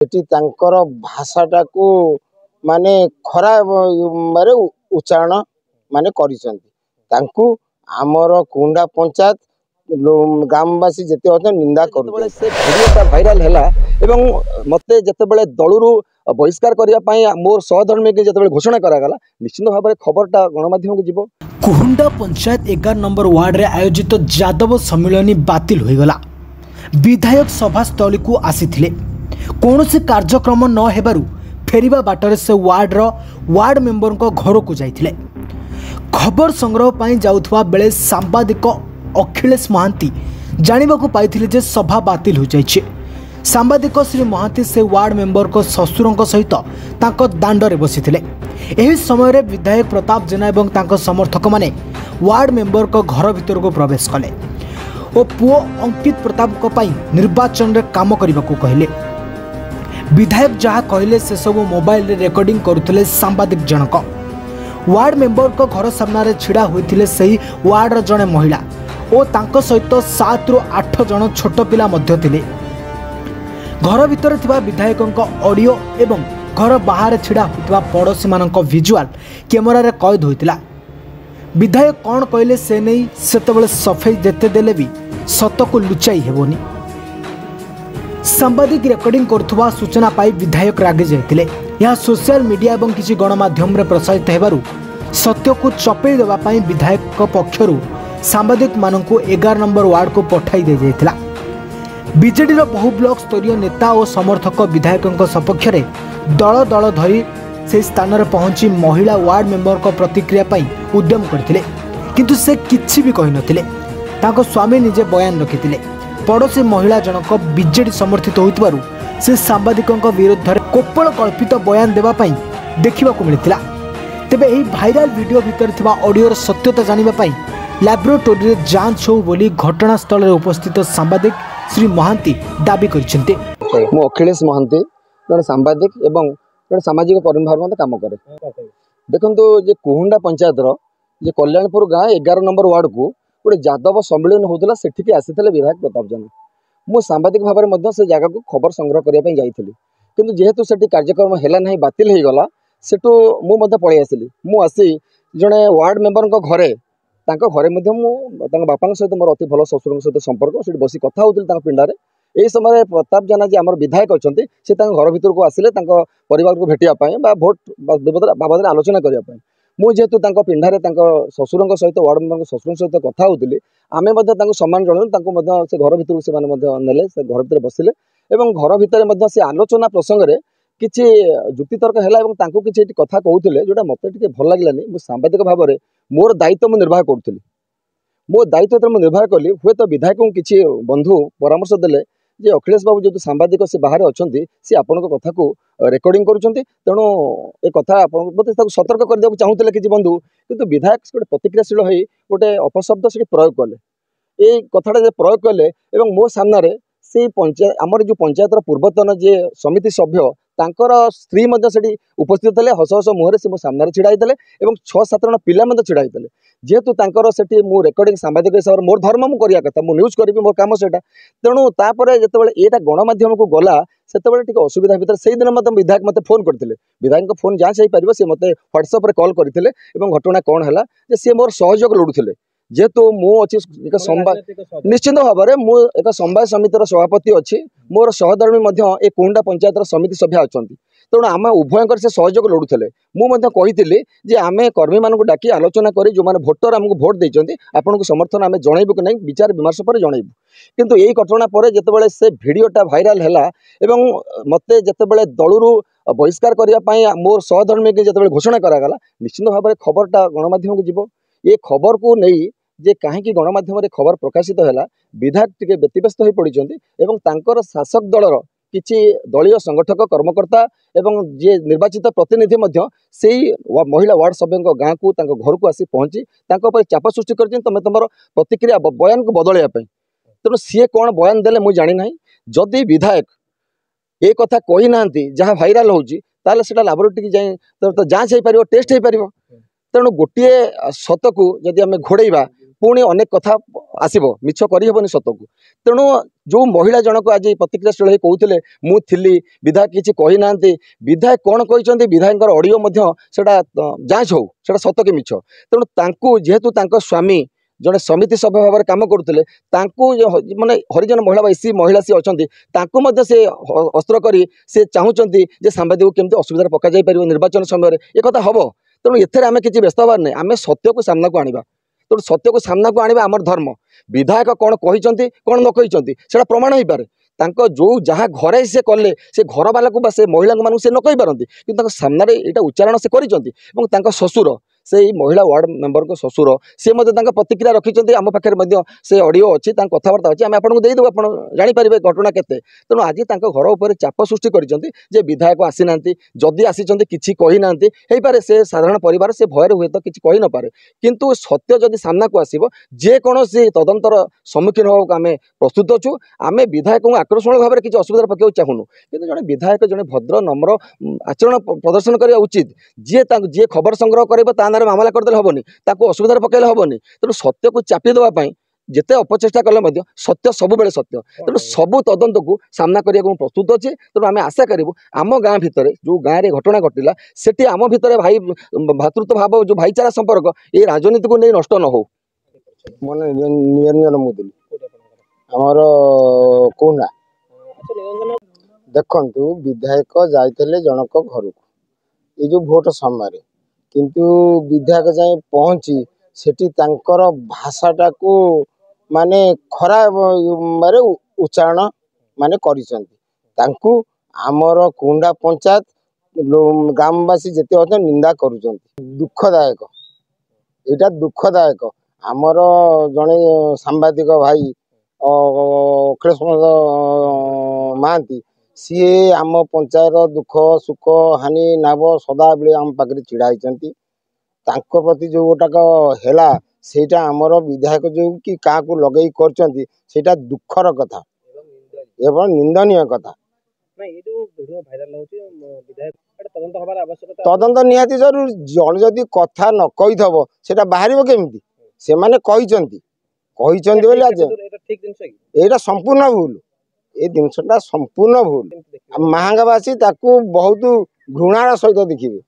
Eighty तांकर भाषाटा को माने खराब मारे उच्चारण माने करिसंती तांकु आमर कुंडा पंचायत ग्रामवासी जेते होते निंदा कर से भिडियोटा भाइराल हैला एवं मते जेते बेले दलुरु बहिष्कार करिया पई मोर सहधर्मी के जेते बेले घोषणा करा गला निश्चित भाबरे खबरटा गणमाध्यम को जीवो। कुहुंडा पंचायत 11 नंबर वार्ड रे आयोजित जादव सम्मेलन बातिल होई गला। विधायक सभास्थली को आसीथिले कौनसी कार्यक्रम न हेबारु फेरिबा बाटरे से वार्ड मेंबर को घर को जाइथिले। खबर संग्रह पाई जाउथवा बेले सांबादिक अखिलेश महांती जानिबा को पाइथिले जे सभा बातिल हो जाइछे। सांबादिक श्री महांती से वार्ड मेंबर को ससुरंक सहित तांको दांडरे बसिथिले। एही समय रे विधायक प्रताप जेना एवं तांको समर्थक माने वार्ड मेंबर को घर भीतर को प्रवेश कले और पुओ अंकित प्रताप को पाई निर्वाचन रे काम करबा को कहले। विधायक जहाँ कहले से सब मोबाइल रे रेकर्डिंग करुथिले। सांबादिक जनक वार्ड मेंबर को घर सामने छिड़ा होइथिले सही वार्ड र जने महिला और तांको सहित 7 ରୁ 8 जन छोट पिला मध्य थिले। घर भीतर थिबा विधायकक ऑडियो एवं घर बाहर छिड़ा होइतबा पड़ोसी मानक विजुअल कैमरा रे कैद होइतिला। विधायक कौन कहले से नहीं सेतबेले सफेई देते देले भी सत को लुचाई हेबोनी। सांबादिक रेकर्डिंग करथुवा सूचना पाई विधायक रागे जाइतिले। यह सोशल मीडिया एवं किसी गणमाध्यम रे प्रसारित हेबारु सत्य को चपेई देबा पाई विधायक पक्षरु सांबादिक मानकु 11 नंबर वार्ड को पठाई दे जाइतिला। बीजेडी रो बहु ब्लॉक स्तरीय नेता और समर्थक विधायक सपक्ष रे दल दल धरी से स्थान रे पहुंची महिला वार्ड मेंबर को प्रतिक्रिया पाई उद्यम करथिले किंतु से किछि भी कहि नथिले। ताको स्वामी निजे बयान रखिथिले। पड़ोसी महिला जनक बीजेडी समर्थित होइतबारु से सांबादिकଙ୍କ विरुद्ध कोपल कल्पित बयान देबा पाई देखिबा को मिलिथिला। तेबे एही भाइराल वीडियो भीतर थिबा ऑडियो र सत्यता जानिबा पाई लैबोरेटरी रे जांच हो बोली घटनास्थल रे उपस्थित सांबादिक श्री महांती दाबी करिसेंते। मो अखिलेश महांती जन सांबादिक एवं जन सामाजिक परिभार मते काम करे। देखंतु जे कुहुंडा पंचायत रो जे कल्याणपुर गाँ 11 नंबर वार्ड को गोटे जादव सम्मेलन होता से आसीते विधायक प्रताप जेना। मु सांबादिक भाव में से जगह को खबर संग्रह करने जाइली किंतु जेहेतु से कार्यक्रम है ना बातिल हो गला सेठू मुझे पलि आसली। मुसी जड़े वार्ड मेंबर घरे बापा सहित मोर अति भल ससुर सहित संपर्क से बस कथा होती पिंडारे। यही समय प्रताप जेना जी आम विधायक अच्छा से घर भर को आसिले परिवार को भेटापी भोट बाबद आलोचना करने। मुझेतु पिंडारे ससुर सहित वार्ड मेंबर ससुर सहित कथा होती आम सम्मान जन से घर भर से नेले से घर भर बसिले और घर भर से आलोचना प्रसंग में किसी जुक्तितर्क है किसी कथा कहते जोटा मत भल लगे। मुझे सांबादिक भाव में मोर दायित्व मुझे निर्वाह करूँ। मो दायित्व मुझे निर्वाह कली हुए तो विधायक को किसी बंधु परामर्श देले जे अखिलेश बाबू जो सांबादिक से बाहर अच्छा सी आपण कथा को रेकर्डिंग करुँच तेणु ए कथा आप सतर्क करने चाहूले किसी बंधु किंतु विधायक गोटे प्रतिक्रियाशील हो गोटे अपशब्द से प्रयोग कले। ये कथाटा प्रयोग कले मो सामने से पंचायत आमर जो पंचायतर पूर्वतन जे समिति सभ्य तांकर स्त्री उपस्थित थे हस हस मुहर से मो सामने छिड़ाई 6-7 जन पिला छिड़ाई जेहेतु तांकर सेठी मु रेकर्डिंग सांबादिक हिसाब से मोर धर्म मु करिया कथा मु न्यूज करी मोर काम सेटा तेणु तापर जिते एटा गणमाध्यम को गला से असुविधा भीतर से दिन मत विधायक मत फोन करते विधायक फोन जाँच हो पार सी मत व्हाट्सअप कॉल करते घटना कौन है सी मोर सहयोग लोड़ुले जेहेतु मु अच्छी एक संवाद निश्चित भाव में मु एक संवाद समितिर सभापति अच्छी मोर सहधर्मी ए कुहुंडा पंचायतर समिति सभ्य अच्छा तेणु आम उभयकर से सहयोग लोड़ुले। मुझे जे आम कर्मी मान डाकी आलोचना करी जो मैंने भोटर आमको भोट देते आपन को समर्थन आम जनइबू कि नहीं विचार विमर्श पर जनइबू किंतु यही घटना पर जितेबाला से भिडियोटा भाइराल है मत जितेबाला दलुरु बहिष्कार करने मोर सहधर्मी के जितेबाला घोषणा करागला निश्चित भाव में खबरटा गणमाध्यम को जीव। ये खबर को नहीं जे कहीं गणमाध्यम खबर प्रकाशित है विधायक टिके व्यतिव्यस्त हो पड़ते शासक दलर किसी दलीय संगठक कर्मकर्ता एवं जे निर्वाचित प्रतिनिधि से महिला वार्ड सभ्य गाँ को घर को आसी पहुँची चाप सृष्टि कर तुम तुम प्रतिक्रिया बयान को बदलवाई तेणु सी कौन बयान देले मुझे जानी ना। जदि विधायक ये कथा कही ना जहाँ भाइराल होची लैबोरेटरी जाए जांच हो पार टेस्ट हो पार तेणु गोटे सत को जदि आम घोड़ेबा पुणी अनेक कथा आसब मिछ करहबनी सत को तेणु जो महिला जनक आज प्रतिक्रियाशील कहते मु थिली विधायक किसी कही ना विधायक कौन कहते विधायक ऑडियो जांच हो सत कि मिछ तेणु जेहेतु स्वामी जड़े समिति सभ्य भाव में कम करुले माने हरिजन महिला एसी महिला सी अच्छा से अस्त्र करी से चाहूँगी जे सांबादिक केमती असुविधा पक जापर निर्वाचन समय एक हम तेणु एथेर आम किसी व्यस्त हबार नहीं आम सत्य को सामना को आनिबा तेणु सत्य को सामना को आनिबा आमर धर्म विधायक कौन कहते कौन न कहते से प्रमाण हो पारे जो जहाँ घरे से कले से घर वाला को से महिला मानू से न कही पारती कि सामने यहाँ उच्चारण से कर ससुर से महिला वार्ड मेंबर को ससुर सी प्रतिक्रिया रखिंट आम पाखे से ऑडियो अच्छी कथबार्ता अच्छी आम आपको देदेव आप जापर घटना केते तेणु आज घर उपर चाप सृष्टि कर विधायक आसी ना जदि आसी किसी कही ना पारे से साधारण परिवार से भयर हुए तो किसी कही न पारे किंतु सत्य जदि सामना को आसो जेकोसी तदंतर सम्मुखीन होगा आम प्रस्तुत अच्छु आम विधायक आकर्षण भाव में किसी असुविधा पकड़ चाहूनु कि जड़े विधायक जड़े भद्र नम्र आचरण प्रदर्शन करवा उचित जी खबर संग्रह कर मामला करदे हेनी असुविधा पकड़े हेनी तेणु सत्य को चापी देवाई जिते अपचेषा कले सत्य सब बेले सत्य तेणु सबू तदंत को सामना करने प्रस्तुत अच्छे तेणु आम आशा करूँ आम गाँ भितर जो गाँव में घटना घटला से आम भितर भाई भातृत्व भाव जो भाईचारा संपर्क ये राजनीति को नहीं नष्ट न हो मन निरंजन मुदुली आमर कौना देखु विधायक जाते जनक घर को ये जो भोट समय किंतु विधायक जाए पहुँची सेठी तांकर भाषाटा को माने खराब मारे उच्चारण माने करिसंती आमर कुंडा पंचायत ग्रामवासी जेते अच्छे निंदा करुचंती दुखदायक एटा दुखदायक आमर जड़े सांबादिक भाई अखिलेश महांती सी आम पंचायत दुख सुख हानि नाभ सदा बेले आम पाखे छिड़ा होती प्रति जो गोटाक है सेटा आमर विधायक जो कि क्या लगे कर दुखर कथा एवं निंदनीय कथा तदंत निहाती जरूर जन जदि कथा न कही थब से बाहर केमी से माने यहाँ संपूर्ण भूल ये जिनसा संपूर्ण भूल महांगावासी बहुत घृणार सहित देखिए।